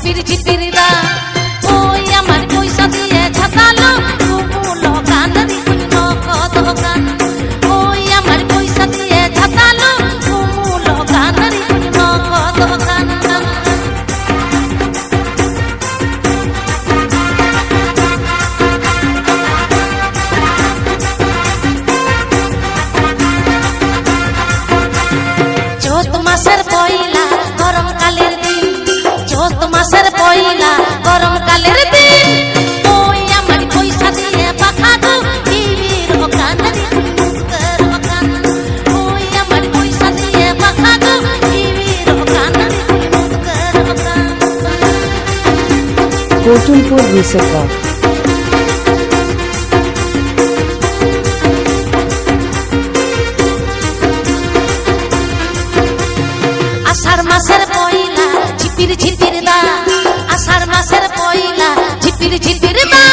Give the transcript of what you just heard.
ঝিপির ঝিপির দা ওই আমার পয়সা দিয়ে ছাতালো তুমুলো গান রিকুন কত গান ওই আমার পয়সা দিয়ে ছাতালো তুমুলো গান রিকুন কত গান চৈত মাসের পয়লা গরমকালের দিন চৈত মাসের পয়লা গরমকালের দিন ওই আমার পয়সা দিয়ে পাখা গো টিভির হকান মুখের হকান ওই আমার পয়সা দিয়ে পাখা গো টিভির হকান মুখের হকান কোটুলপুর বিশ্বকা আষাঢ় মাসের পয়লা ঝিপির ঝিপির দা আষাঢ় মাসের পয়লা ঝিপির ঝিপির দা